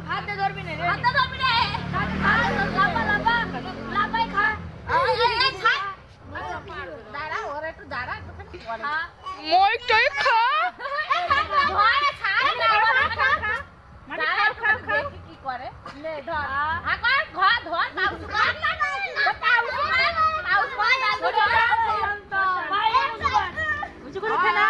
হাতে ধরবি না লাফা লাফা লাফাই খা দাঁড়া ওরা একটু দাঁড়া মই তুই খা কি করে নে ধর আকার ঘর ধর পাউস কর পাউস কর পাউস কর উঁচু করে খেলা